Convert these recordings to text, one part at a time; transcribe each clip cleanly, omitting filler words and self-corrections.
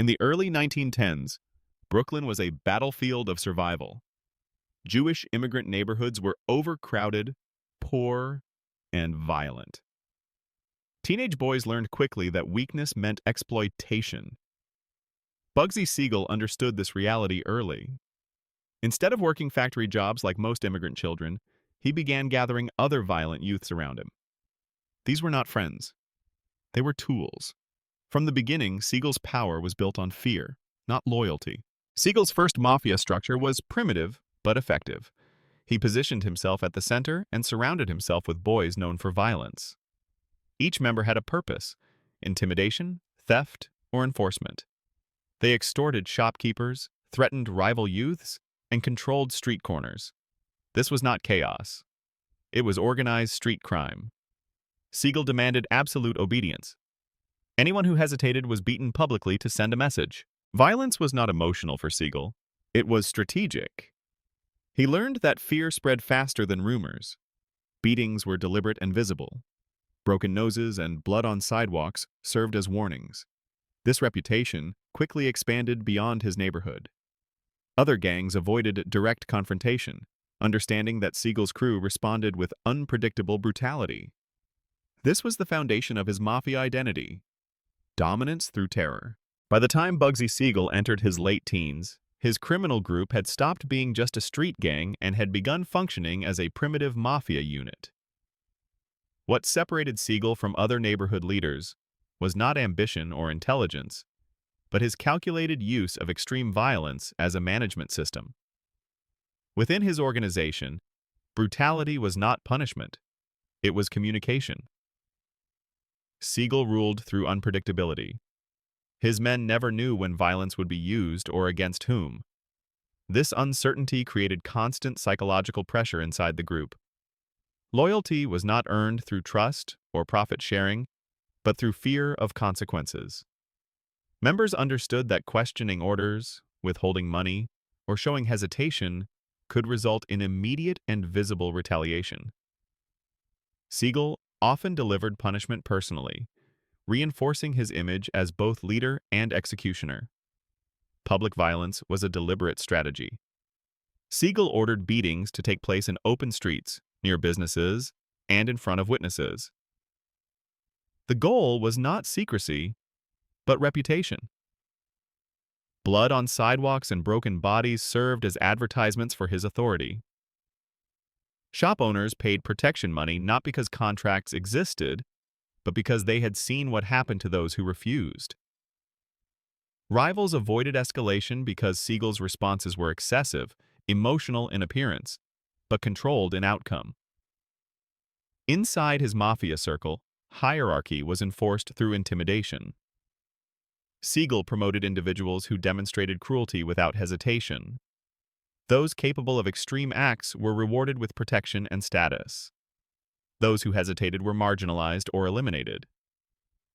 In the early 1910s, Brooklyn was a battlefield of survival. Jewish immigrant neighborhoods were overcrowded, poor, and violent. Teenage boys learned quickly that weakness meant exploitation. Bugsy Siegel understood this reality early. Instead of working factory jobs like most immigrant children, he began gathering other violent youths around him. These were not friends. They were tools. From the beginning, Siegel's power was built on fear, not loyalty. Siegel's first mafia structure was primitive but effective. He positioned himself at the center and surrounded himself with boys known for violence. Each member had a purpose: intimidation, theft, or enforcement. They extorted shopkeepers, threatened rival youths, and controlled street corners. This was not chaos. It was organized street crime. Siegel demanded absolute obedience. Anyone who hesitated was beaten publicly to send a message. Violence was not emotional for Siegel. It was strategic. He learned that fear spread faster than rumors. Beatings were deliberate and visible. Broken noses and blood on sidewalks served as warnings. This reputation quickly expanded beyond his neighborhood. Other gangs avoided direct confrontation, understanding that Siegel's crew responded with unpredictable brutality. This was the foundation of his mafia identity: dominance through terror. By the time Bugsy Siegel entered his late teens, his criminal group had stopped being just a street gang and had begun functioning as a primitive mafia unit. What separated Siegel from other neighborhood leaders was not ambition or intelligence, but his calculated use of extreme violence as a management system. Within his organization, brutality was not punishment, it was communication. Siegel ruled through unpredictability. His men never knew when violence would be used or against whom. This uncertainty created constant psychological pressure inside the group. Loyalty was not earned through trust or profit sharing, but through fear of consequences. Members understood that questioning orders, withholding money, or showing hesitation could result in immediate and visible retaliation. Siegel often delivered punishment personally, reinforcing his image as both leader and executioner. Public violence was a deliberate strategy. Siegel ordered beatings to take place in open streets, near businesses, and in front of witnesses. The goal was not secrecy, but reputation. Blood on sidewalks and broken bodies served as advertisements for his authority. Shop owners paid protection money not because contracts existed, but because they had seen what happened to those who refused. Rivals avoided escalation because Siegel's responses were excessive, emotional in appearance, but controlled in outcome. Inside his mafia circle, hierarchy was enforced through intimidation. Siegel promoted individuals who demonstrated cruelty without hesitation. Those capable of extreme acts were rewarded with protection and status. Those who hesitated were marginalized or eliminated.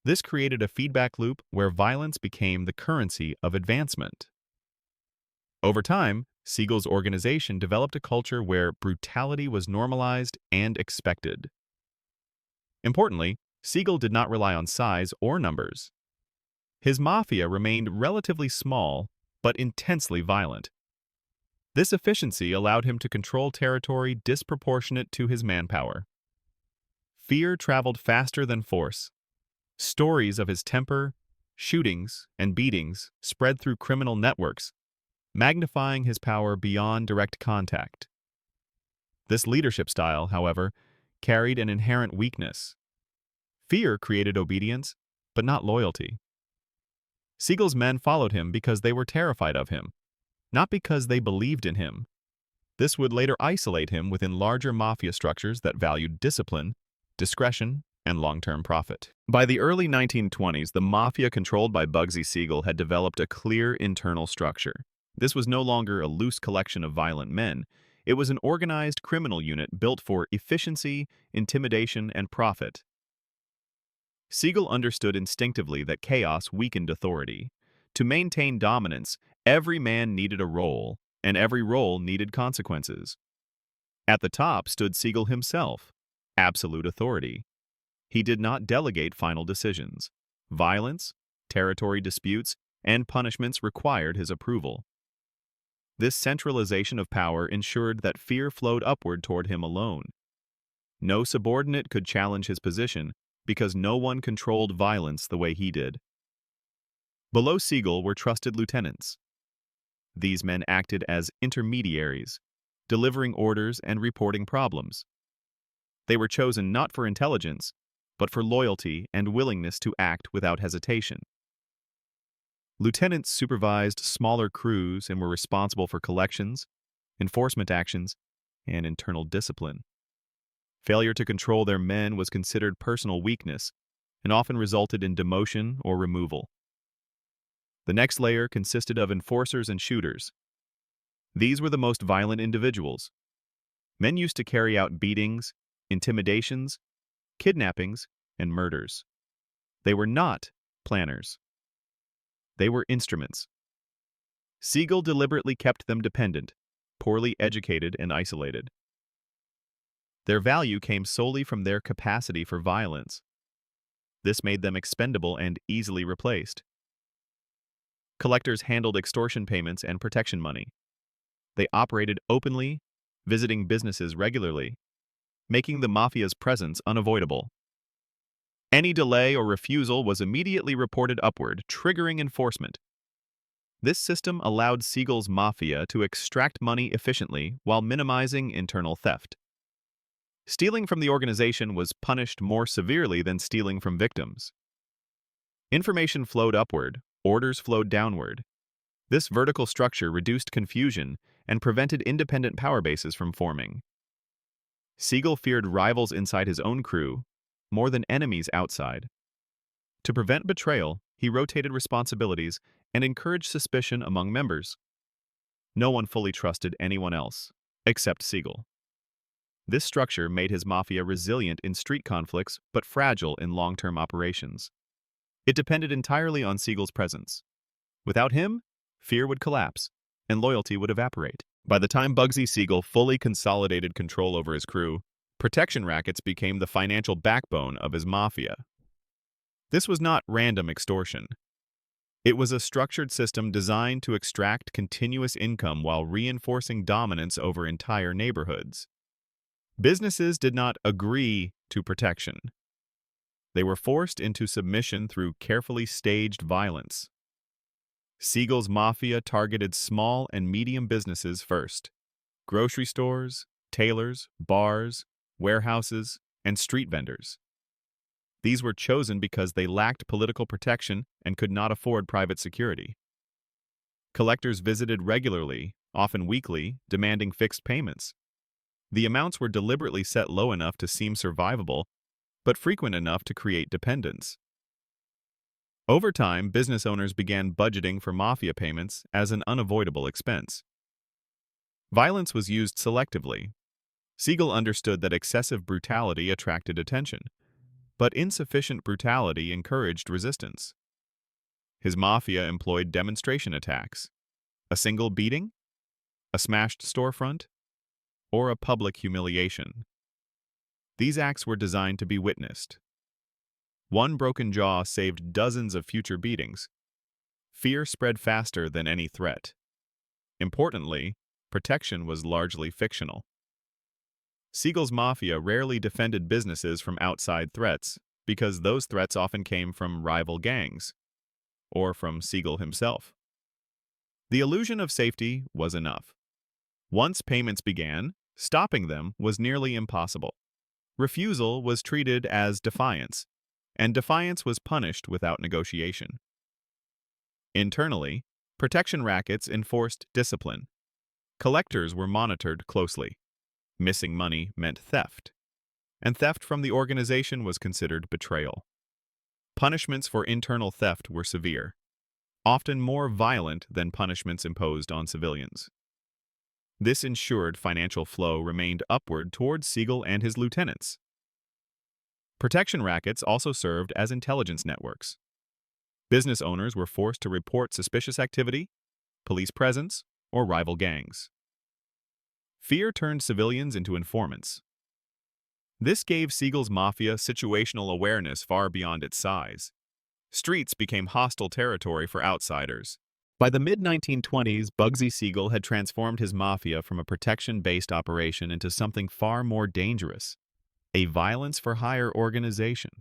This created a feedback loop where violence became the currency of advancement. Over time, Siegel's organization developed a culture where brutality was normalized and expected. Importantly, Siegel did not rely on size or numbers. His mafia remained relatively small, but intensely violent. This efficiency allowed him to control territory disproportionate to his manpower. Fear traveled faster than force. Stories of his temper, shootings, and beatings spread through criminal networks, magnifying his power beyond direct contact. This leadership style, however, carried an inherent weakness. Fear created obedience, but not loyalty. Siegel's men followed him because they were terrified of him, not because they believed in him. This would later isolate him within larger mafia structures that valued discipline, discretion, and long-term profit. By the early 1920s, the mafia controlled by Bugsy Siegel had developed a clear internal structure. This was no longer a loose collection of violent men. It was an organized criminal unit built for efficiency, intimidation, and profit. Siegel understood instinctively that chaos weakened authority. To maintain dominance, every man needed a role, and every role needed consequences. At the top stood Siegel himself, absolute authority. He did not delegate final decisions. Violence, territory disputes, and punishments required his approval. This centralization of power ensured that fear flowed upward toward him alone. No subordinate could challenge his position because no one controlled violence the way he did. Below Siegel were trusted lieutenants. These men acted as intermediaries, delivering orders and reporting problems. They were chosen not for intelligence, but for loyalty and willingness to act without hesitation. Lieutenants supervised smaller crews and were responsible for collections, enforcement actions, and internal discipline. Failure to control their men was considered personal weakness and often resulted in demotion or removal. The next layer consisted of enforcers and shooters. These were the most violent individuals. Men used to carry out beatings, intimidations, kidnappings, and murders. They were not planners. They were instruments. Siegel deliberately kept them dependent, poorly educated, and isolated. Their value came solely from their capacity for violence. This made them expendable and easily replaced. Collectors handled extortion payments and protection money. They operated openly, visiting businesses regularly, making the Mafia's presence unavoidable. Any delay or refusal was immediately reported upward, triggering enforcement. This system allowed Siegel's Mafia to extract money efficiently while minimizing internal theft. Stealing from the organization was punished more severely than stealing from victims. Information flowed upward, orders flowed downward. This vertical structure reduced confusion and prevented independent power bases from forming. Siegel feared rivals inside his own crew more than enemies outside. To prevent betrayal, he rotated responsibilities and encouraged suspicion among members. No one fully trusted anyone else, except Siegel. This structure made his Mafia resilient in street conflicts but fragile in long-term operations. It depended entirely on Siegel's presence. Without him, fear would collapse, and loyalty would evaporate. By the time Bugsy Siegel fully consolidated control over his crew, protection rackets became the financial backbone of his Mafia. This was not random extortion. It was a structured system designed to extract continuous income while reinforcing dominance over entire neighborhoods. Businesses did not agree to protection. They were forced into submission through carefully staged violence. Siegel's Mafia targeted small and medium businesses first: grocery stores, tailors, bars, warehouses, and street vendors. These were chosen because they lacked political protection and could not afford private security. Collectors visited regularly, often weekly, demanding fixed payments. The amounts were deliberately set low enough to seem survivable, but frequent enough to create dependence. Over time, business owners began budgeting for Mafia payments as an unavoidable expense. Violence was used selectively. Siegel understood that excessive brutality attracted attention, but insufficient brutality encouraged resistance. His Mafia employed demonstration attacks: a single beating, a smashed storefront, or a public humiliation. These acts were designed to be witnessed. One broken jaw saved dozens of future beatings. Fear spread faster than any threat. Importantly, protection was largely fictional. Siegel's Mafia rarely defended businesses from outside threats because those threats often came from rival gangs or from Siegel himself. The illusion of safety was enough. Once payments began, stopping them was nearly impossible. Refusal was treated as defiance, and defiance was punished without negotiation. Internally, protection rackets enforced discipline. Collectors were monitored closely. Missing money meant theft, and theft from the organization was considered betrayal. Punishments for internal theft were severe, often more violent than punishments imposed on civilians. This ensured financial flow remained upward towards Siegel and his lieutenants. Protection rackets also served as intelligence networks. Business owners were forced to report suspicious activity, police presence, or rival gangs. Fear turned civilians into informants. This gave Siegel's Mafia situational awareness far beyond its size. Streets became hostile territory for outsiders. By the mid-1920s, Bugsy Siegel had transformed his mafia from a protection-based operation into something far more dangerous, a violence-for-hire organization.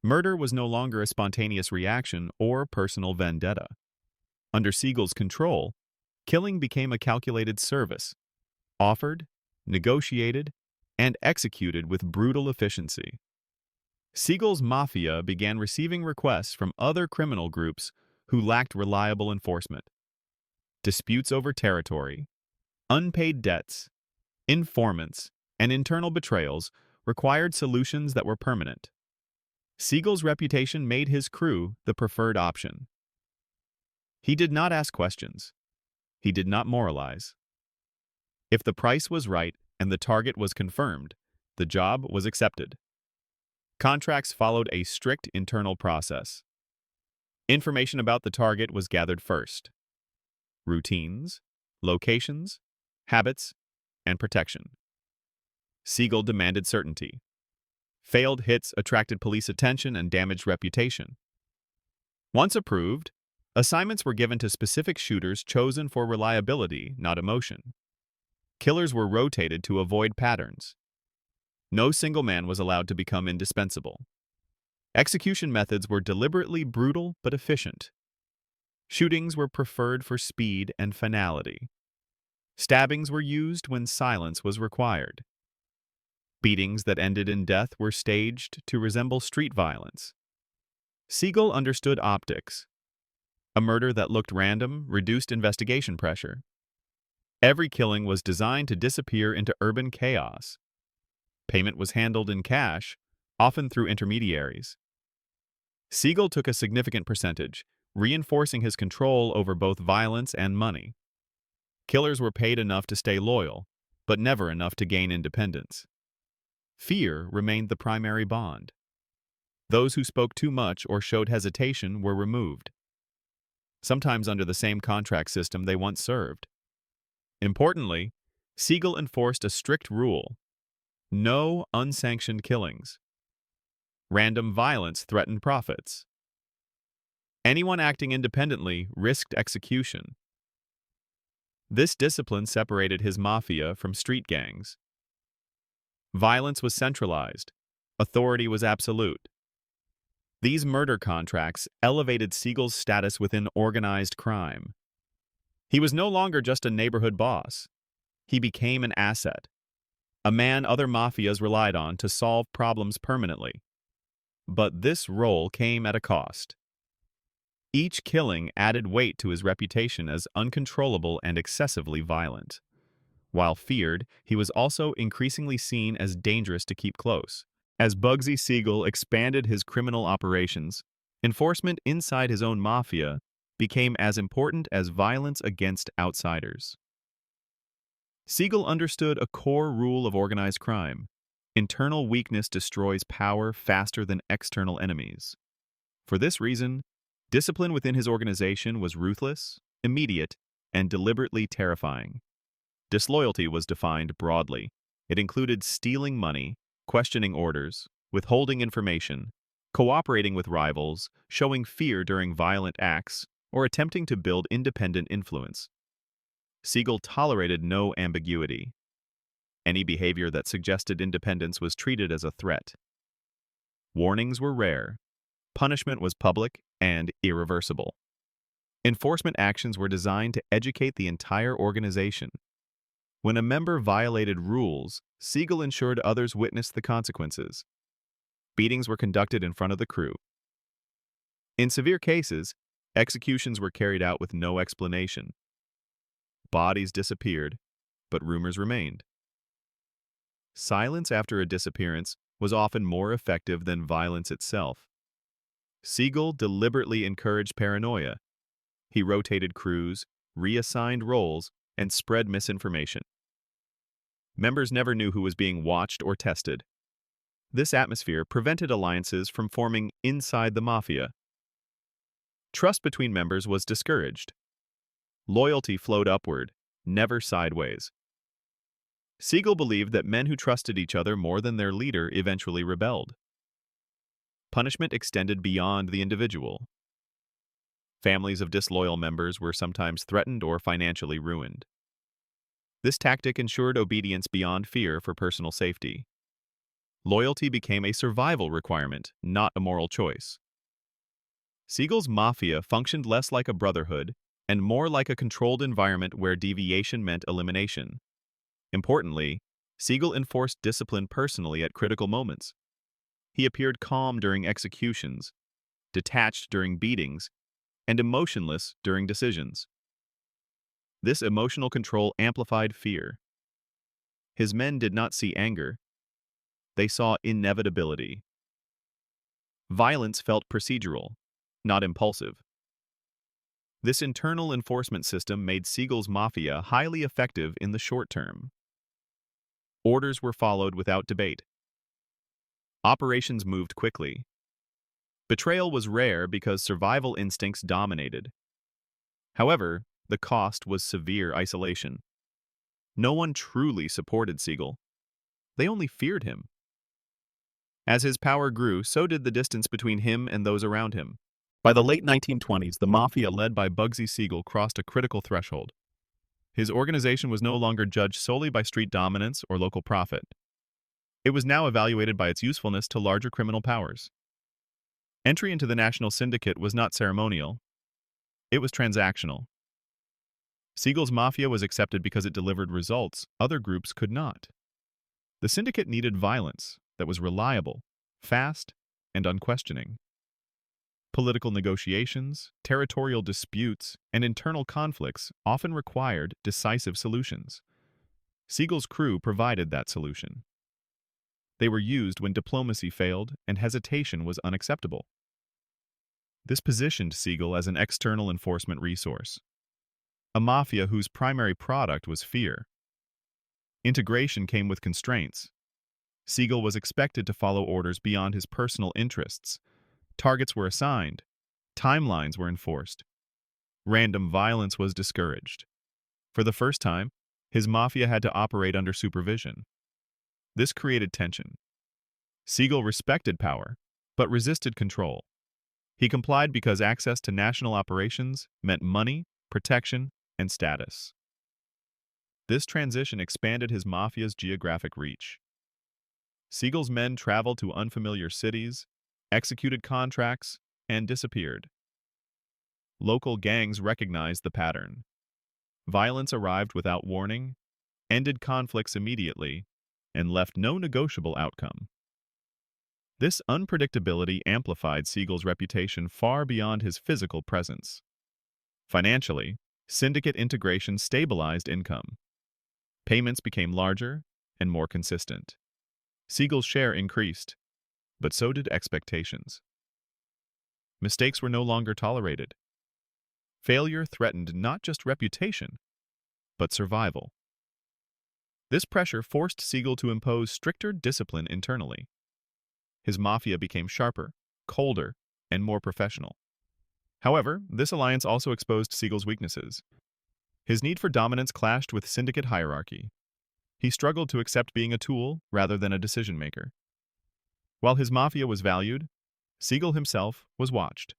Murder was no longer a spontaneous reaction or personal vendetta. Under Siegel's control, killing became a calculated service, offered, negotiated, and executed with brutal efficiency. Siegel's mafia began receiving requests from other criminal groups who lacked reliable enforcement. Disputes over territory, unpaid debts, informants, and internal betrayals required solutions that were permanent. Siegel's reputation made his crew the preferred option. He did not ask questions. He did not moralize. If the price was right and the target was confirmed, the job was accepted. Contracts followed a strict internal process. Information about the target was gathered first. Routines, locations, habits, and protection. Siegel demanded certainty. Failed hits attracted police attention and damaged reputation. Once approved, assignments were given to specific shooters chosen for reliability, not emotion. Killers were rotated to avoid patterns. No single man was allowed to become indispensable. Execution methods were deliberately brutal but efficient. Shootings were preferred for speed and finality. Stabbings were used when silence was required. Beatings that ended in death were staged to resemble street violence. Siegel understood optics. A murder that looked random reduced investigation pressure. Every killing was designed to disappear into urban chaos. Payment was handled in cash, often through intermediaries. Siegel took a significant percentage, reinforcing his control over both violence and money. Killers were paid enough to stay loyal, but never enough to gain independence. Fear remained the primary bond. Those who spoke too much or showed hesitation were removed, sometimes under the same contract system they once served. Importantly, Siegel enforced a strict rule: no unsanctioned killings. Random violence threatened profits. Anyone acting independently risked execution. This discipline separated his mafia from street gangs. Violence was centralized. Authority was absolute. These murder contracts elevated Siegel's status within organized crime. He was no longer just a neighborhood boss. He became an asset, a man other mafias relied on to solve problems permanently. But this role came at a cost. Each killing added weight to his reputation as uncontrollable and excessively violent. While feared, he was also increasingly seen as dangerous to keep close. As Bugsy Siegel expanded his criminal operations, enforcement inside his own mafia became as important as violence against outsiders. Siegel understood a core rule of organized crime: internal weakness destroys power faster than external enemies. For this reason, discipline within his organization was ruthless, immediate, and deliberately terrifying. Disloyalty was defined broadly. It included stealing money, questioning orders, withholding information, cooperating with rivals, showing fear during violent acts, or attempting to build independent influence. Siegel tolerated no ambiguity. Any behavior that suggested independence was treated as a threat. Warnings were rare. Punishment was public and irreversible. Enforcement actions were designed to educate the entire organization. When a member violated rules, Siegel ensured others witnessed the consequences. Beatings were conducted in front of the crew. In severe cases, executions were carried out with no explanation. Bodies disappeared, but rumors remained. Silence after a disappearance was often more effective than violence itself. Siegel deliberately encouraged paranoia. He rotated crews, reassigned roles, and spread misinformation. Members never knew who was being watched or tested. This atmosphere prevented alliances from forming inside the mafia. Trust between members was discouraged. Loyalty flowed upward, never sideways. Siegel believed that men who trusted each other more than their leader eventually rebelled. Punishment extended beyond the individual. Families of disloyal members were sometimes threatened or financially ruined. This tactic ensured obedience beyond fear for personal safety. Loyalty became a survival requirement, not a moral choice. Siegel's Mafia functioned less like a brotherhood and more like a controlled environment where deviation meant elimination. Importantly, Siegel enforced discipline personally at critical moments. He appeared calm during executions, detached during beatings, and emotionless during decisions. This emotional control amplified fear. His men did not see anger. They saw inevitability. Violence felt procedural, not impulsive. This internal enforcement system made Siegel's Mafia highly effective in the short term. Orders were followed without debate. Operations moved quickly. Betrayal was rare because survival instincts dominated. However, the cost was severe isolation. No one truly supported Siegel. They only feared him. As his power grew, so did the distance between him and those around him. By the late 1920s, the Mafia led by Bugsy Siegel crossed a critical threshold. His organization was no longer judged solely by street dominance or local profit. It was now evaluated by its usefulness to larger criminal powers. Entry into the national syndicate was not ceremonial. It was transactional. Siegel's Mafia was accepted because it delivered results other groups could not. The syndicate needed violence that was reliable, fast, and unquestioning. Political negotiations, territorial disputes, and internal conflicts often required decisive solutions. Siegel's crew provided that solution. They were used when diplomacy failed and hesitation was unacceptable. This positioned Siegel as an external enforcement resource. A mafia whose primary product was fear. Integration came with constraints. Siegel was expected to follow orders beyond his personal interests. Targets were assigned. Timelines were enforced. Random violence was discouraged. For the first time, his mafia had to operate under supervision. This created tension. Siegel respected power, but resisted control. He complied because access to national operations meant money, protection, and status. This transition expanded his mafia's geographic reach. Siegel's men traveled to unfamiliar cities, executed contracts, and disappeared. Local gangs recognized the pattern. Violence arrived without warning, ended conflicts immediately, and left no negotiable outcome. This unpredictability amplified Siegel's reputation far beyond his physical presence. Financially, syndicate integration stabilized income. Payments became larger and more consistent. Siegel's share increased, but so did expectations. Mistakes were no longer tolerated. Failure threatened not just reputation, but survival. This pressure forced Siegel to impose stricter discipline internally. His mafia became sharper, colder, and more professional. However, this alliance also exposed Siegel's weaknesses. His need for dominance clashed with syndicate hierarchy. He struggled to accept being a tool rather than a decision-maker. While his mafia was valued, Siegel himself was watched.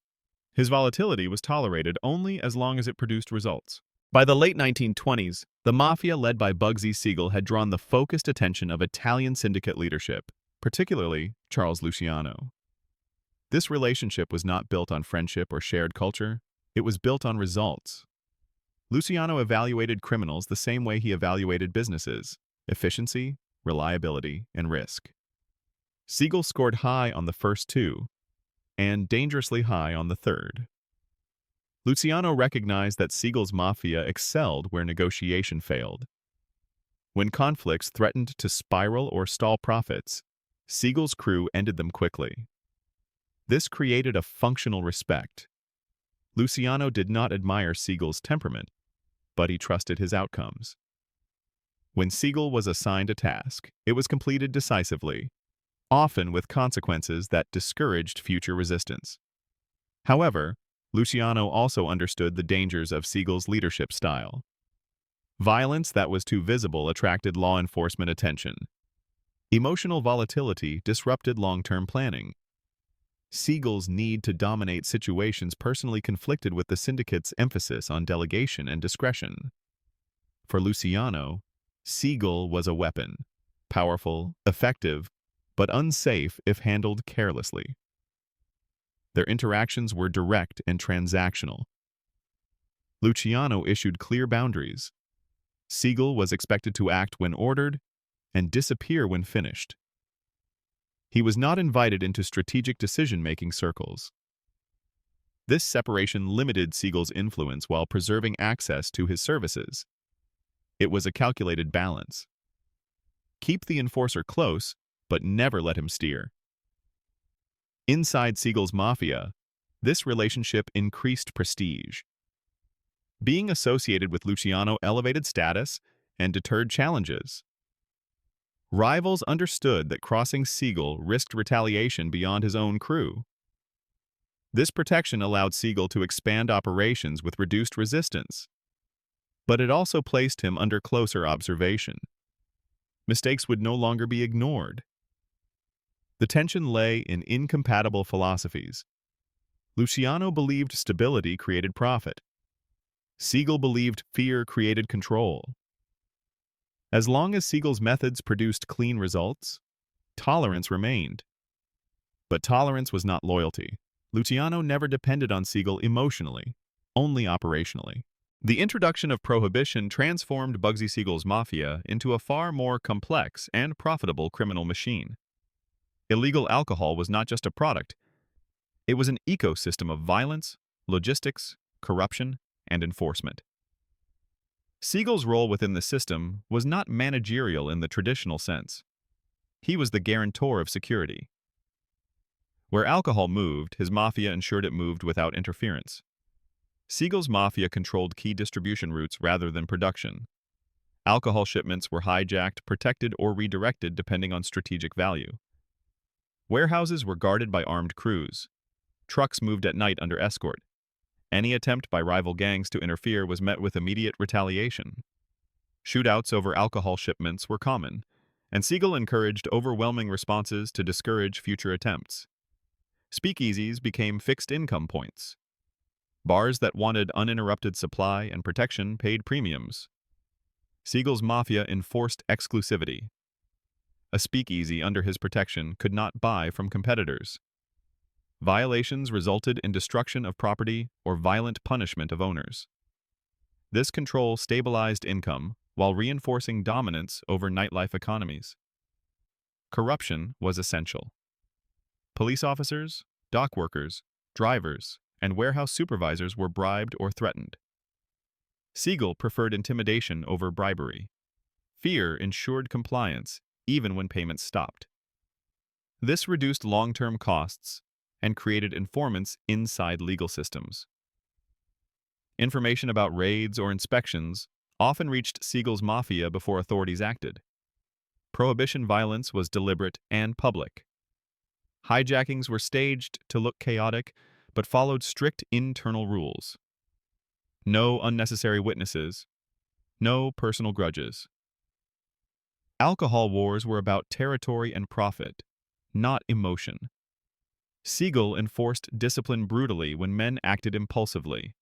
His volatility was tolerated only as long as it produced results. By the late 1920s, the mafia led by Bugsy Siegel had drawn the focused attention of Italian syndicate leadership, particularly Charles Luciano. This relationship was not built on friendship or shared culture, it was built on results. Luciano evaluated criminals the same way he evaluated businesses: efficiency, reliability, and risk. Siegel scored high on the first two, and dangerously high on the third. Luciano recognized that Siegel's mafia excelled where negotiation failed. When conflicts threatened to spiral or stall profits, Siegel's crew ended them quickly. This created a functional respect. Luciano did not admire Siegel's temperament, but he trusted his outcomes. When Siegel was assigned a task, it was completed decisively, often with consequences that discouraged future resistance. However, Luciano also understood the dangers of Siegel's leadership style. Violence that was too visible attracted law enforcement attention. Emotional volatility disrupted long-term planning. Siegel's need to dominate situations personally conflicted with the syndicate's emphasis on delegation and discretion. For Luciano, Siegel was a weapon, powerful, effective, but unsafe if handled carelessly. Their interactions were direct and transactional. Luciano issued clear boundaries. Siegel was expected to act when ordered and disappear when finished. He was not invited into strategic decision-making circles. This separation limited Siegel's influence while preserving access to his services. It was a calculated balance. Keep the enforcer close, but never let him steer. Inside Siegel's Mafia, this relationship increased prestige. Being associated with Luciano elevated status and deterred challenges. Rivals understood that crossing Siegel risked retaliation beyond his own crew. This protection allowed Siegel to expand operations with reduced resistance, but it also placed him under closer observation. Mistakes would no longer be ignored. The tension lay in incompatible philosophies. Luciano believed stability created profit. Siegel believed fear created control. As long as Siegel's methods produced clean results, tolerance remained. But tolerance was not loyalty. Luciano never depended on Siegel emotionally, only operationally. The introduction of prohibition transformed Bugsy Siegel's Mafia into a far more complex and profitable criminal machine. Illegal alcohol was not just a product. It was an ecosystem of violence, logistics, corruption, and enforcement. Siegel's role within the system was not managerial in the traditional sense. He was the guarantor of security. Where alcohol moved, his mafia ensured it moved without interference. Siegel's mafia controlled key distribution routes rather than production. Alcohol shipments were hijacked, protected, or redirected depending on strategic value. Warehouses were guarded by armed crews. Trucks moved at night under escort. Any attempt by rival gangs to interfere was met with immediate retaliation. Shootouts over alcohol shipments were common, and Siegel encouraged overwhelming responses to discourage future attempts. Speakeasies became fixed income points. Bars that wanted uninterrupted supply and protection paid premiums. Siegel's mafia enforced exclusivity. A speakeasy under his protection could not buy from competitors. Violations resulted in destruction of property or violent punishment of owners. This control stabilized income while reinforcing dominance over nightlife economies. Corruption was essential. Police officers, dock workers, drivers, and warehouse supervisors were bribed or threatened. Siegel preferred intimidation over bribery. Fear ensured compliance even when payments stopped. This reduced long-term costs and created informants inside legal systems. Information about raids or inspections often reached Siegel's mafia before authorities acted. Prohibition violence was deliberate and public. Hijackings were staged to look chaotic, but followed strict internal rules. No unnecessary witnesses, no personal grudges. Alcohol wars were about territory and profit, not emotion. Siegel enforced discipline brutally when men acted impulsively.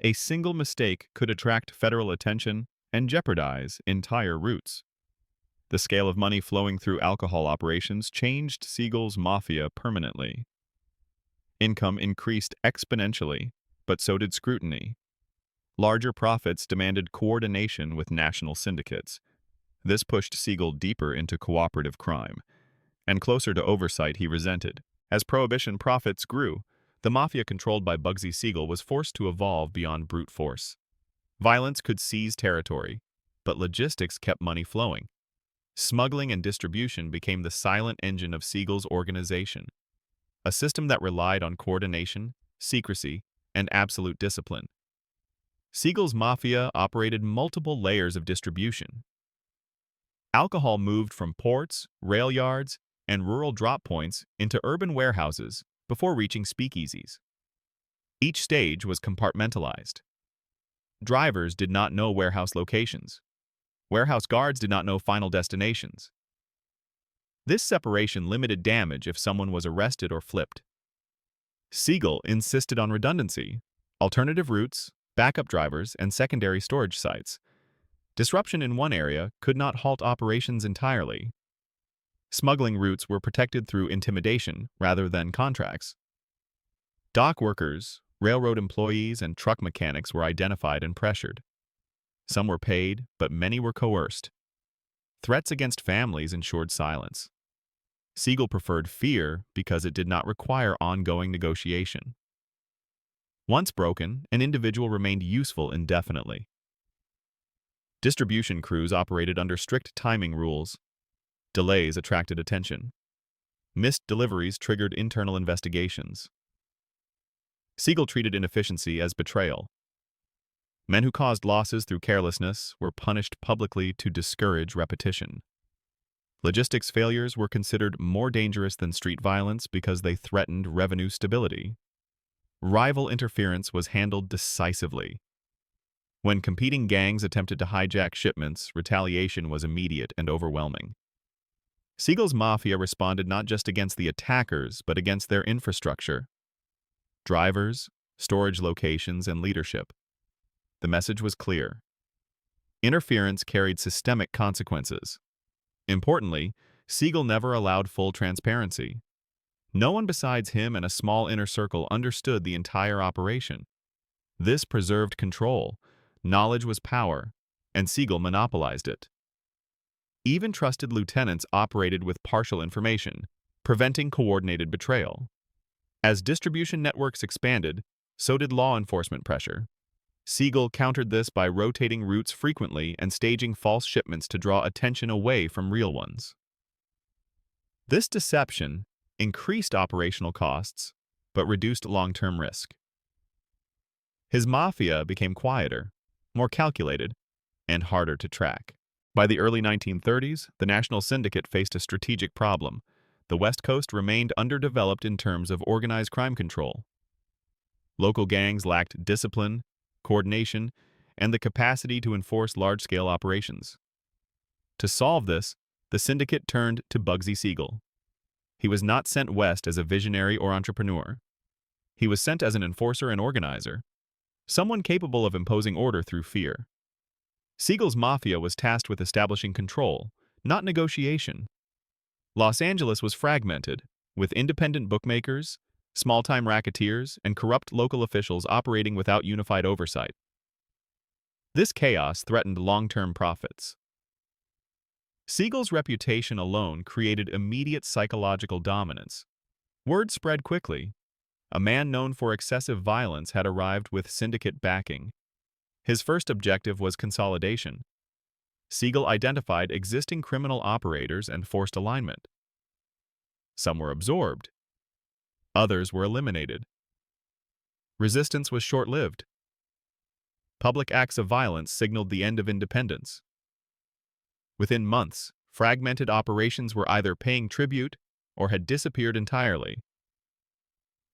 A single mistake could attract federal attention and jeopardize entire routes. The scale of money flowing through alcohol operations changed Siegel's mafia permanently. Income increased exponentially, but so did scrutiny. Larger profits demanded coordination with national syndicates. This pushed Siegel deeper into cooperative crime, and closer to oversight he resented. As prohibition profits grew, the mafia controlled by Bugsy Siegel was forced to evolve beyond brute force. Violence could seize territory, but logistics kept money flowing. Smuggling and distribution became the silent engine of Siegel's organization, a system that relied on coordination, secrecy, and absolute discipline. Siegel's mafia operated multiple layers of distribution. Alcohol moved from ports, rail yards, and rural drop points into urban warehouses before reaching speakeasies. Each stage was compartmentalized. Drivers did not know warehouse locations. Warehouse guards did not know final destinations. This separation limited damage if someone was arrested or flipped. Siegel insisted on redundancy, alternative routes, backup drivers, and secondary storage sites. Disruption in one area could not halt operations entirely. Smuggling routes were protected through intimidation rather than contracts. Dock workers, railroad employees, and truck mechanics were identified and pressured. Some were paid, but many were coerced. Threats against families ensured silence. Siegel preferred fear because it did not require ongoing negotiation. Once broken, an individual remained useful indefinitely. Distribution crews operated under strict timing rules. Delays attracted attention. Missed deliveries triggered internal investigations. Siegel treated inefficiency as betrayal. Men who caused losses through carelessness were punished publicly to discourage repetition. Logistics failures were considered more dangerous than street violence because they threatened revenue stability. Rival interference was handled decisively. When competing gangs attempted to hijack shipments, retaliation was immediate and overwhelming. Siegel's Mafia responded not just against the attackers, but against their infrastructure: drivers, storage locations, and leadership. The message was clear. Interference carried systemic consequences. Importantly, Siegel never allowed full transparency. No one besides him and a small inner circle understood the entire operation. This preserved control. Knowledge was power, and Siegel monopolized it. Even trusted lieutenants operated with partial information, preventing coordinated betrayal. As distribution networks expanded, so did law enforcement pressure. Siegel countered this by rotating routes frequently and staging false shipments to draw attention away from real ones. This deception increased operational costs, but reduced long-term risk. His Mafia became quieter, more calculated, and harder to track. By the early 1930s, the national syndicate faced a strategic problem. The West Coast remained underdeveloped in terms of organized crime control. Local gangs lacked discipline, coordination, and the capacity to enforce large-scale operations. To solve this, the syndicate turned to Bugsy Siegel. He was not sent west as a visionary or entrepreneur. He was sent as an enforcer and organizer, someone capable of imposing order through fear. Siegel's Mafia was tasked with establishing control, not negotiation. Los Angeles was fragmented, with independent bookmakers, small-time racketeers, and corrupt local officials operating without unified oversight. This chaos threatened long-term profits. Siegel's reputation alone created immediate psychological dominance. Word spread quickly. A man known for excessive violence had arrived with syndicate backing. His first objective was consolidation. Siegel identified existing criminal operators and forced alignment. Some were absorbed. Others were eliminated. Resistance was short-lived. Public acts of violence signaled the end of independence. Within months, fragmented operations were either paying tribute or had disappeared entirely.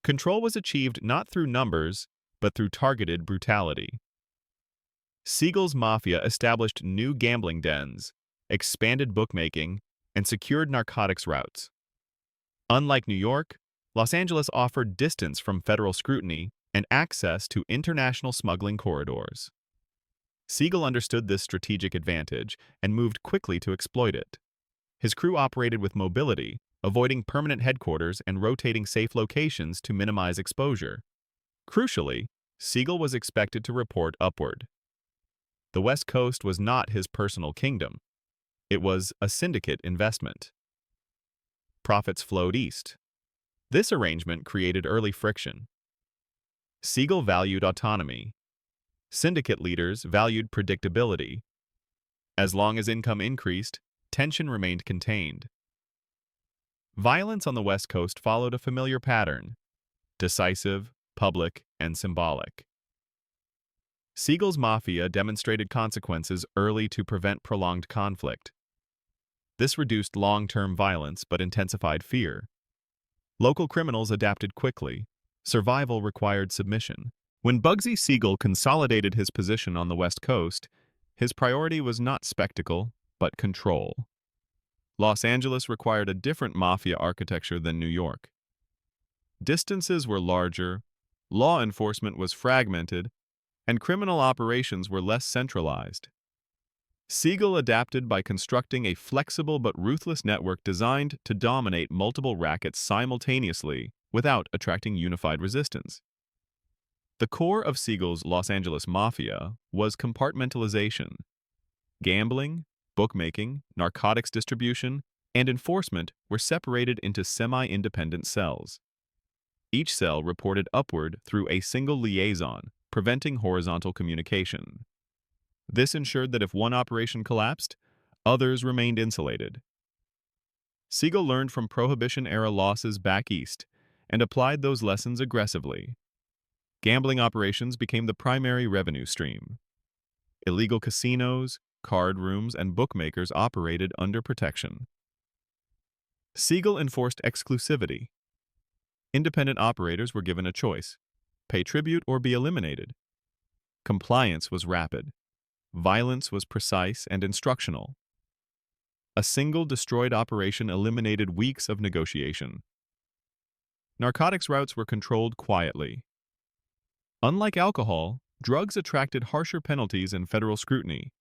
Control was achieved not through numbers, but through targeted brutality. Siegel's Mafia established new gambling dens, expanded bookmaking, and secured narcotics routes. Unlike New York, Los Angeles offered distance from federal scrutiny and access to international smuggling corridors. Siegel understood this strategic advantage and moved quickly to exploit it. His crew operated with mobility, avoiding permanent headquarters and rotating safe locations to minimize exposure. Crucially, Siegel was expected to report upward. The West Coast was not his personal kingdom. It was a syndicate investment. Profits flowed east. This arrangement created early friction. Siegel valued autonomy. Syndicate leaders valued predictability. As long as income increased, tension remained contained. Violence on the West Coast followed a familiar pattern: decisive, public, and symbolic. Siegel's Mafia demonstrated consequences early to prevent prolonged conflict. This reduced long-term violence but intensified fear. Local criminals adapted quickly. Survival required submission. When Bugsy Siegel consolidated his position on the West Coast, his priority was not spectacle, but control. Los Angeles required a different mafia architecture than New York. Distances were larger, law enforcement was fragmented, and criminal operations were less centralized. Siegel adapted by constructing a flexible but ruthless network designed to dominate multiple rackets simultaneously without attracting unified resistance. The core of Siegel's Los Angeles Mafia was compartmentalization. Gambling, bookmaking, narcotics distribution, and enforcement were separated into semi-independent cells. Each cell reported upward through a single liaison, preventing horizontal communication. This ensured that if one operation collapsed, others remained insulated. Siegel learned from Prohibition-era losses back east and applied those lessons aggressively. Gambling operations became the primary revenue stream. Illegal casinos, card rooms, and bookmakers operated under protection. Siegel enforced exclusivity. Independent operators were given a choice: pay tribute or be eliminated. Compliance was rapid. Violence was precise and instructional. A single destroyed operation eliminated weeks of negotiation. Narcotics routes were controlled quietly. Unlike alcohol, drugs attracted harsher penalties and federal scrutiny.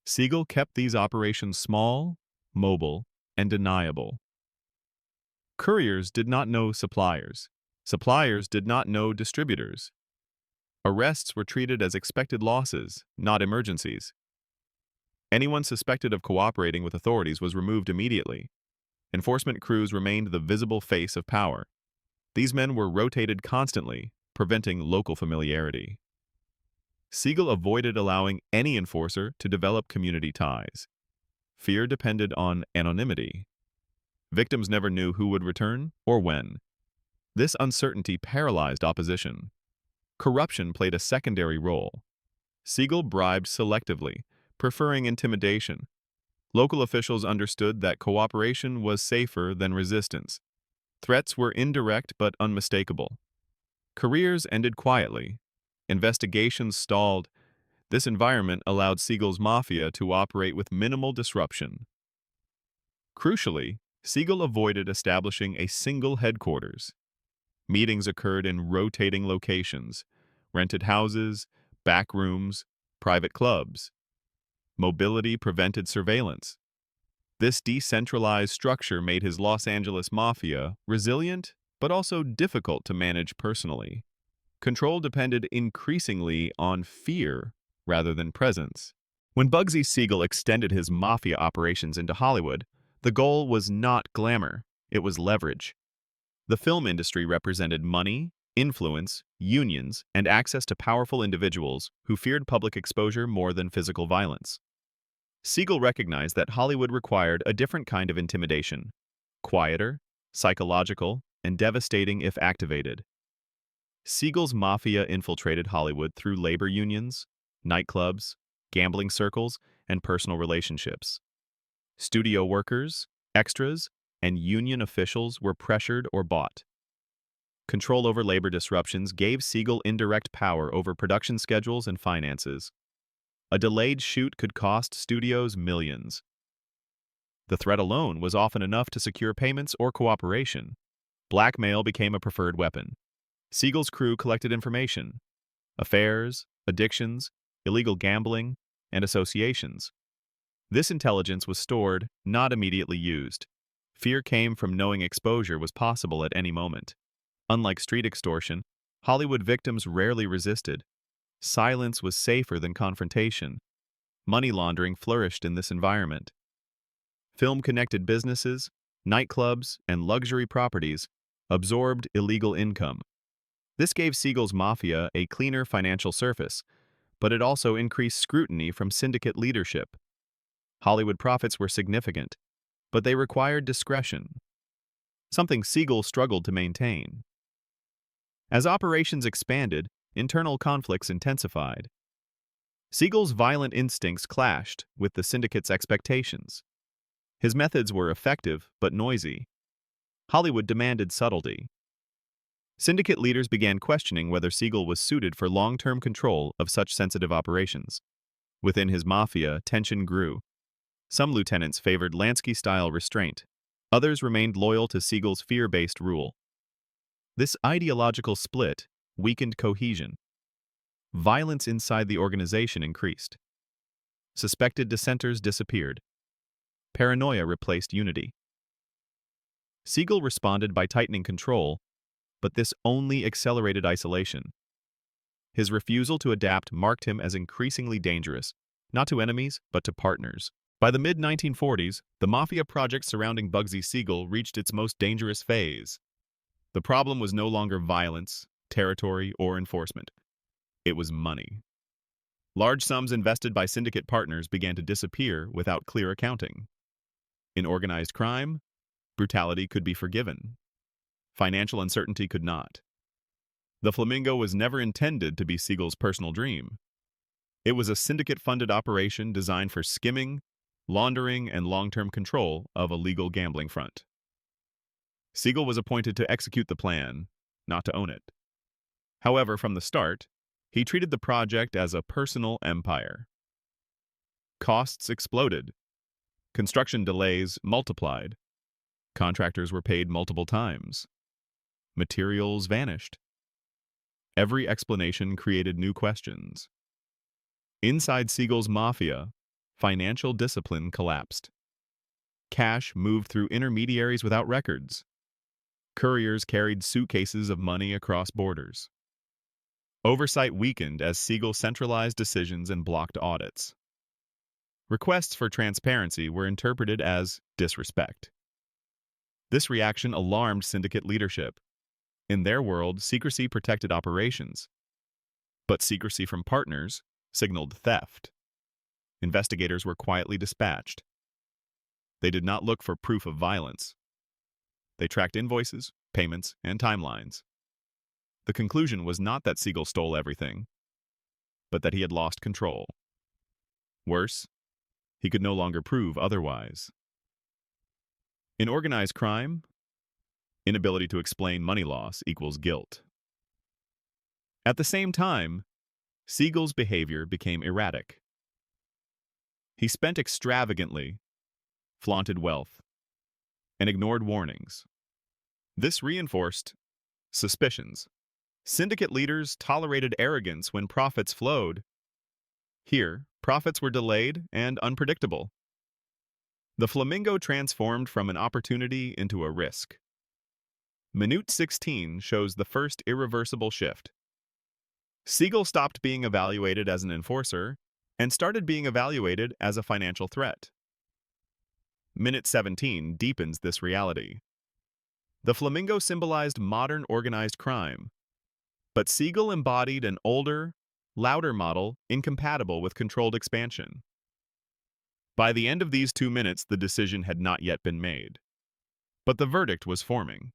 Siegel kept these operations small, mobile, and deniable. Couriers did not know suppliers. Suppliers did not know distributors. Arrests were treated as expected losses, not emergencies. Anyone suspected of cooperating with authorities was removed immediately. Enforcement crews remained the visible face of power. These men were rotated constantly, preventing local familiarity. Siegel avoided allowing any enforcer to develop community ties. Fear depended on anonymity. Victims never knew who would return or when. This uncertainty paralyzed opposition. Corruption played a secondary role. Siegel bribed selectively, preferring intimidation. Local officials understood that cooperation was safer than resistance. Threats were indirect but unmistakable. Careers ended quietly. Investigations stalled. This environment allowed Siegel's Mafia to operate with minimal disruption. Crucially, Siegel avoided establishing a single headquarters. Meetings occurred in rotating locations: rented houses, back rooms, private clubs. Mobility prevented surveillance. This decentralized structure made his Los Angeles Mafia resilient, but also difficult to manage personally. Control depended increasingly on fear rather than presence. When Bugsy Siegel extended his mafia operations into Hollywood, the goal was not glamour, it was leverage. The film industry represented money, influence, unions, and access to powerful individuals who feared public exposure more than physical violence. Siegel recognized that Hollywood required a different kind of intimidation: quieter, psychological, and devastating if activated. Siegel's Mafia infiltrated Hollywood through labor unions, nightclubs, gambling circles, and personal relationships. Studio workers, extras, and union officials were pressured or bought. Control over labor disruptions gave Siegel indirect power over production schedules and finances. A delayed shoot could cost studios millions. The threat alone was often enough to secure payments or cooperation. Blackmail became a preferred weapon. Siegel's crew collected information: affairs, addictions, illegal gambling, and associations. This intelligence was stored, not immediately used. Fear came from knowing exposure was possible at any moment. Unlike street extortion, Hollywood victims rarely resisted. Silence was safer than confrontation. Money laundering flourished in this environment. Film-connected businesses, nightclubs, and luxury properties absorbed illegal income. This gave Siegel's Mafia a cleaner financial surface, but it also increased scrutiny from syndicate leadership. Hollywood profits were significant, but they required discretion, something Siegel struggled to maintain. As operations expanded, internal conflicts intensified. Siegel's violent instincts clashed with the syndicate's expectations. His methods were effective but noisy. Hollywood demanded subtlety. Syndicate leaders began questioning whether Siegel was suited for long-term control of such sensitive operations. Within his Mafia, tension grew. Some lieutenants favored Lansky-style restraint. Others remained loyal to Siegel's fear-based rule. This ideological split weakened cohesion. Violence inside the organization increased. Suspected dissenters disappeared. Paranoia replaced unity. Siegel responded by tightening control, but this only accelerated isolation. His refusal to adapt marked him as increasingly dangerous, not to enemies, but to partners. By the mid-1940s, the Mafia project surrounding Bugsy Siegel reached its most dangerous phase. The problem was no longer violence, territory, or enforcement. It was money. Large sums invested by syndicate partners began to disappear without clear accounting. In organized crime, brutality could be forgiven. Financial uncertainty could not. The Flamingo was never intended to be Siegel's personal dream. It was a syndicate-funded operation designed for skimming, laundering, and long-term control of a legal gambling front. Siegel was appointed to execute the plan, not to own it. However, from the start, he treated the project as a personal empire. Costs exploded. Construction delays multiplied. Contractors were paid multiple times. Materials vanished. Every explanation created new questions. Inside Siegel's Mafia, financial discipline collapsed. Cash moved through intermediaries without records. Couriers carried suitcases of money across borders. Oversight weakened as Siegel centralized decisions and blocked audits. Requests for transparency were interpreted as disrespect. This reaction alarmed syndicate leadership. In their world, secrecy protected operations. But secrecy from partners signaled theft. Investigators were quietly dispatched. They did not look for proof of violence. They tracked invoices, payments, and timelines. The conclusion was not that Siegel stole everything, but that he had lost control. Worse, he could no longer prove otherwise. In organized crime, inability to explain money loss equals guilt. At the same time, Siegel's behavior became erratic. He spent extravagantly, flaunted wealth, and ignored warnings. This reinforced suspicions. Syndicate leaders tolerated arrogance when profits flowed. Here, profits were delayed and unpredictable. The Flamingo transformed from an opportunity into a risk. Minute 16 shows the first irreversible shift. Siegel stopped being evaluated as an enforcer and started being evaluated as a financial threat. Minute 17 deepens this reality. The Flamingo symbolized modern organized crime, but Siegel embodied an older, louder model incompatible with controlled expansion. By the end of these 2 minutes, the decision had not yet been made. But the verdict was forming.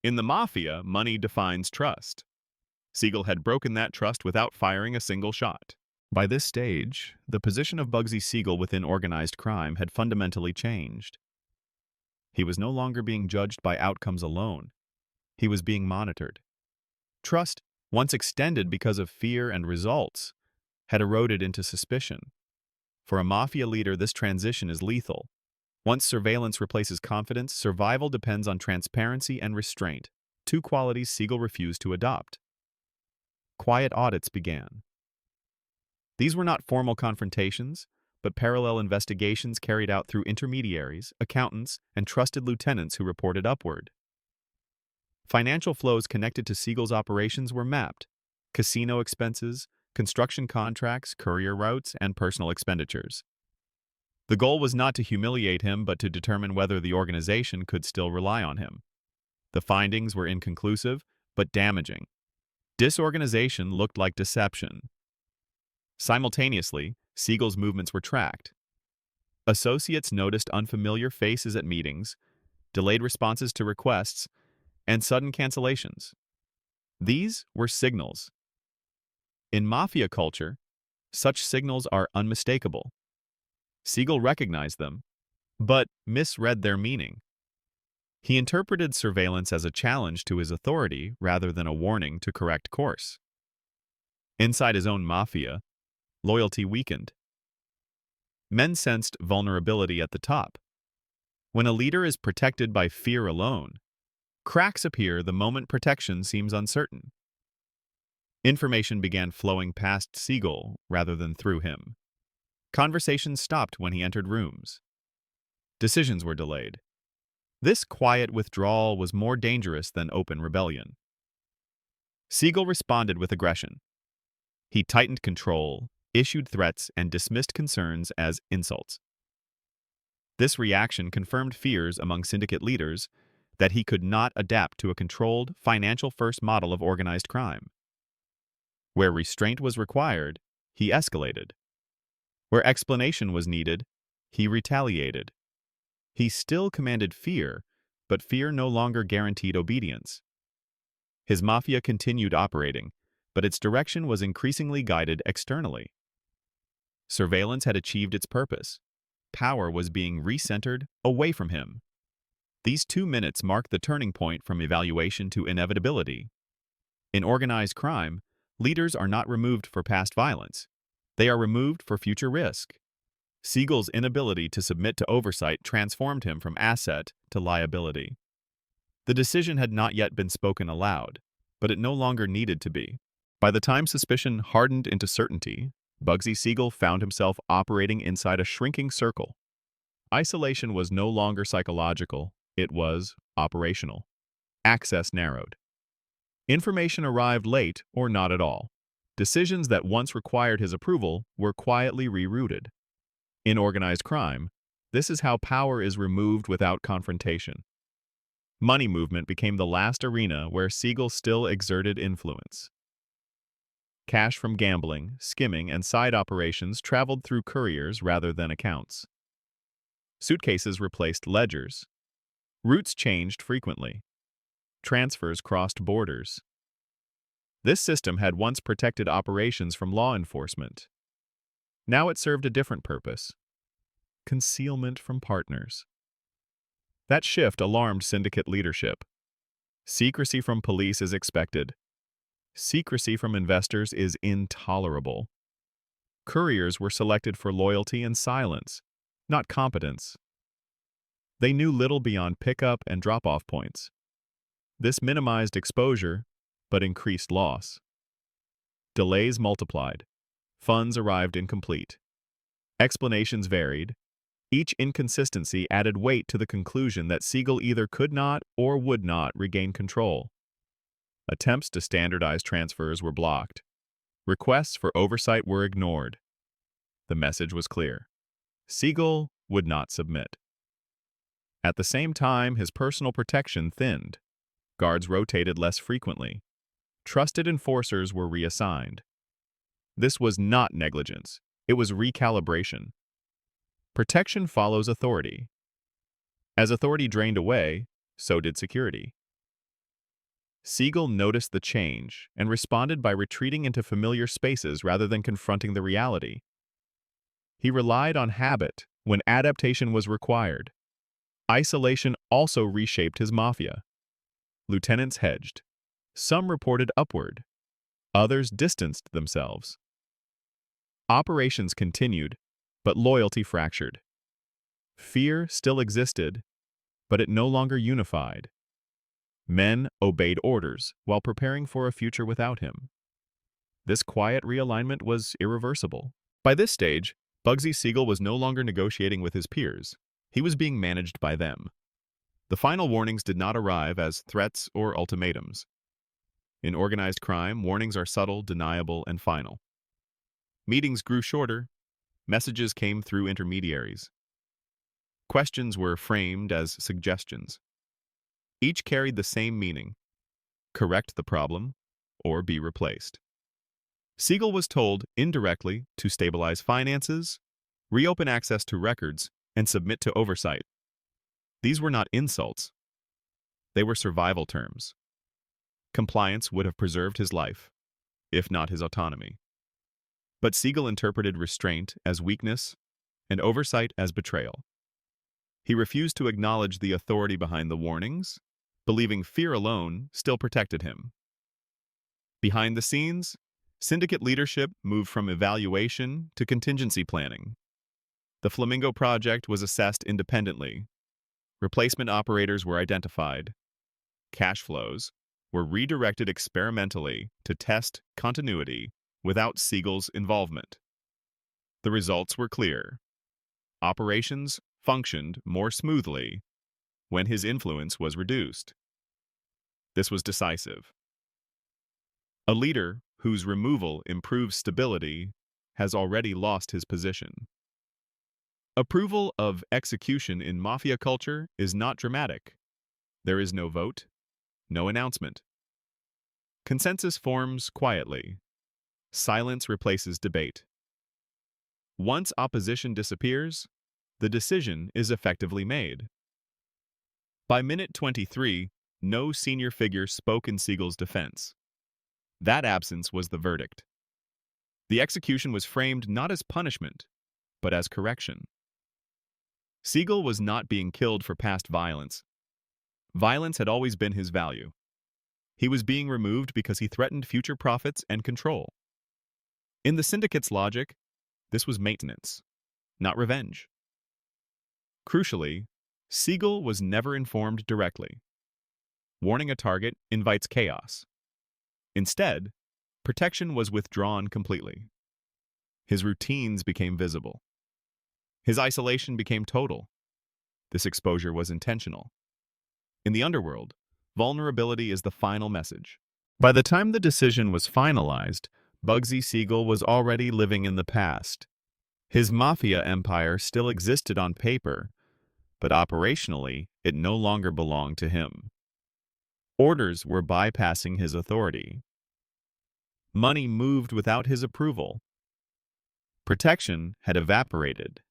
In the Mafia, money defines trust. Siegel had broken that trust without firing a single shot. By this stage, the position of Bugsy Siegel within organized crime had fundamentally changed. He was no longer being judged by outcomes alone. He was being monitored. Trust, once extended because of fear and results, had eroded into suspicion. For a Mafia leader, this transition is lethal. Once surveillance replaces confidence, survival depends on transparency and restraint, two qualities Siegel refused to adopt. Quiet audits began. These were not formal confrontations, but parallel investigations carried out through intermediaries, accountants, and trusted lieutenants who reported upward. Financial flows connected to Siegel's operations were mapped: casino expenses, construction contracts, courier routes, and personal expenditures. The goal was not to humiliate him, but to determine whether the organization could still rely on him. The findings were inconclusive, but damaging. Disorganization looked like deception. Simultaneously, Siegel's movements were tracked. Associates noticed unfamiliar faces at meetings, delayed responses to requests, and sudden cancellations. These were signals. In Mafia culture, such signals are unmistakable. Siegel recognized them, but misread their meaning. He interpreted surveillance as a challenge to his authority rather than a warning to correct course. Inside his own Mafia, loyalty weakened. Men sensed vulnerability at the top. When a leader is protected by fear alone, cracks appear the moment protection seems uncertain. Information began flowing past Siegel rather than through him. Conversations stopped when he entered rooms. Decisions were delayed. This quiet withdrawal was more dangerous than open rebellion. Siegel responded with aggression. He tightened control, issued threats, and dismissed concerns as insults. This reaction confirmed fears among syndicate leaders that he could not adapt to a controlled, financial-first model of organized crime. Where restraint was required, he escalated. Where explanation was needed, he retaliated. He still commanded fear, but fear no longer guaranteed obedience. His mafia continued operating, but its direction was increasingly guided externally. Surveillance had achieved its purpose. Power was being recentered away from him. These 2 minutes marked the turning point from evaluation to inevitability. In organized crime, leaders are not removed for past violence. They are removed for future risk. Siegel's inability to submit to oversight transformed him from asset to liability. The decision had not yet been spoken aloud, but it no longer needed to be. By the time suspicion hardened into certainty, Bugsy Siegel found himself operating inside a shrinking circle. Isolation was no longer psychological, it was operational. Access narrowed. Information arrived late or not at all. Decisions that once required his approval were quietly rerouted. In organized crime, this is how power is removed without confrontation. Money movement became the last arena where Siegel still exerted influence. Cash from gambling, skimming, and side operations traveled through couriers rather than accounts. Suitcases replaced ledgers. Routes changed frequently. Transfers crossed borders. This system had once protected operations from law enforcement. Now it served a different purpose: concealment from partners. That shift alarmed syndicate leadership. Secrecy from police is expected. Secrecy from investors is intolerable. Couriers were selected for loyalty and silence, not competence. They knew little beyond pickup and drop-off points. This minimized exposure, but increased loss. Delays multiplied. Funds arrived incomplete. Explanations varied. Each inconsistency added weight to the conclusion that Siegel either could not or would not regain control. Attempts to standardize transfers were blocked. Requests for oversight were ignored. The message was clear: Siegel would not submit. At the same time, his personal protection thinned. Guards rotated less frequently. Trusted enforcers were reassigned. This was not negligence. It was recalibration. Protection follows authority. As authority drained away, so did security. Siegel noticed the change and responded by retreating into familiar spaces rather than confronting the reality. He relied on habit when adaptation was required. Isolation also reshaped his mafia. Lieutenants hedged. Some reported upward. Others distanced themselves. Operations continued, but loyalty fractured. Fear still existed, but it no longer unified. Men obeyed orders while preparing for a future without him. This quiet realignment was irreversible. By this stage, Bugsy Siegel was no longer negotiating with his peers. He was being managed by them. The final warnings did not arrive as threats or ultimatums. In organized crime, warnings are subtle, deniable, and final. Meetings grew shorter. Messages came through intermediaries. Questions were framed as suggestions. Each carried the same meaning: correct the problem or be replaced. Siegel was told, indirectly, to stabilize finances, reopen access to records, and submit to oversight. These were not insults. They were survival terms. Compliance would have preserved his life, if not his autonomy. But Siegel interpreted restraint as weakness and oversight as betrayal. He refused to acknowledge the authority behind the warnings, believing fear alone still protected him. Behind the scenes, syndicate leadership moved from evaluation to contingency planning. The Flamingo project was assessed independently. Replacement operators were identified. Cash flows were redirected experimentally to test continuity without Siegel's involvement. The results were clear. Operations functioned more smoothly when his influence was reduced. This was decisive. A leader whose removal improves stability has already lost his position. Approval of execution in Mafia culture is not dramatic. There is no vote, no announcement. Consensus forms quietly. Silence replaces debate. Once opposition disappears, the decision is effectively made. By minute 23, no senior figure spoke in Siegel's defense. That absence was the verdict. The execution was framed not as punishment, but as correction. Siegel was not being killed for past violence. Violence had always been his value. He was being removed because he threatened future profits and control. In the syndicate's logic, this was maintenance, not revenge. Crucially, Siegel was never informed directly. Warning a target invites chaos. Instead, protection was withdrawn completely. His routines became visible. His isolation became total. This exposure was intentional. In the underworld, vulnerability is the final message. By the time the decision was finalized, Bugsy Siegel was already living in the past. His Mafia empire still existed on paper, but operationally, it no longer belonged to him. Orders were bypassing his authority. Money moved without his approval. Protection had evaporated.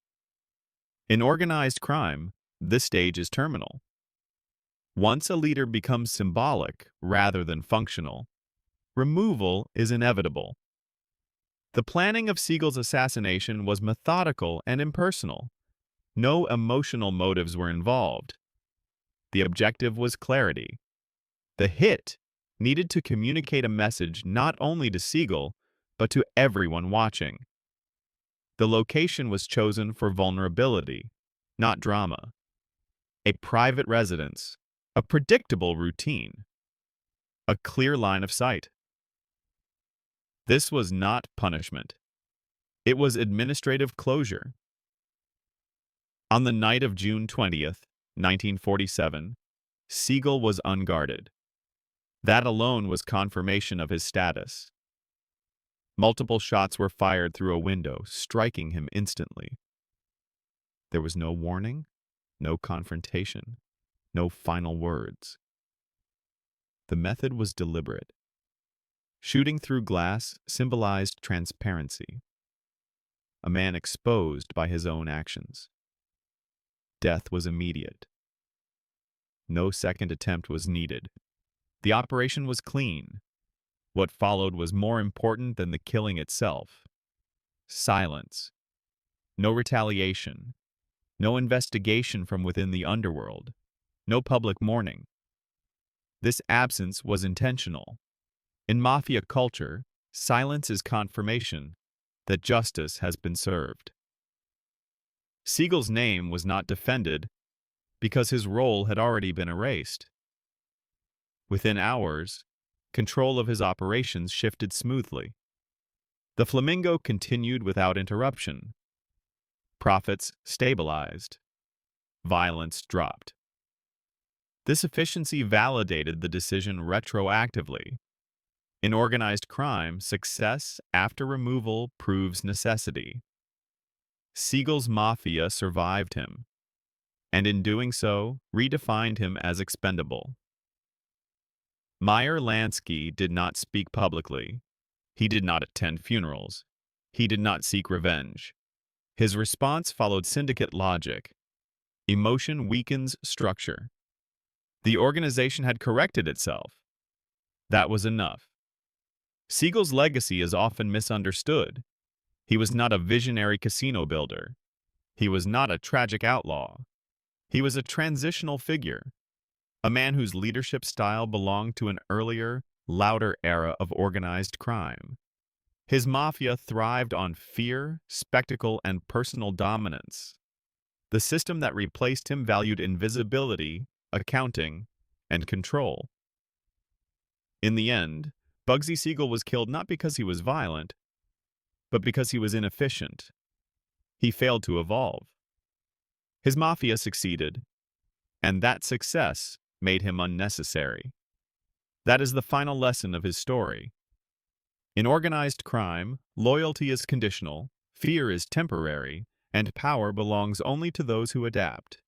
In organized crime, this stage is terminal. Once a leader becomes symbolic rather than functional, removal is inevitable. The planning of Siegel's assassination was methodical and impersonal. No emotional motives were involved. The objective was clarity. The hit needed to communicate a message not only to Siegel, but to everyone watching. The location was chosen for vulnerability, not drama. A private residence, a predictable routine, a clear line of sight. This was not punishment. It was administrative closure. On the night of June 20th, 1947, Siegel was unguarded. That alone was confirmation of his status. Multiple shots were fired through a window, striking him instantly. There was no warning, no confrontation, no final words. The method was deliberate. Shooting through glass symbolized transparency. A man exposed by his own actions. Death was immediate. No second attempt was needed. The operation was clean. What followed was more important than the killing itself. Silence. No retaliation. No investigation from within the underworld. No public mourning. This absence was intentional. In Mafia culture, silence is confirmation that justice has been served. Siegel's name was not defended because his role had already been erased. Within hours, control of his operations shifted smoothly. The Flamingo continued without interruption. Profits stabilized. Violence dropped. This efficiency validated the decision retroactively. In organized crime, success after removal proves necessity. Siegel's Mafia survived him, and in doing so, redefined him as expendable. Meyer Lansky did not speak publicly. He did not attend funerals. He did not seek revenge. His response followed syndicate logic. Emotion weakens structure. The organization had corrected itself. That was enough. Siegel's legacy is often misunderstood. He was not a visionary casino builder. He was not a tragic outlaw. He was a transitional figure, a man whose leadership style belonged to an earlier, louder era of organized crime. His mafia thrived on fear, spectacle, and personal dominance. The system that replaced him valued invisibility, accounting, and control. In the end, Bugsy Siegel was killed not because he was violent, but because he was inefficient. He failed to evolve. His mafia succeeded, and that success made him unnecessary. That is the final lesson of his story. In organized crime, loyalty is conditional, fear is temporary, and power belongs only to those who adapt.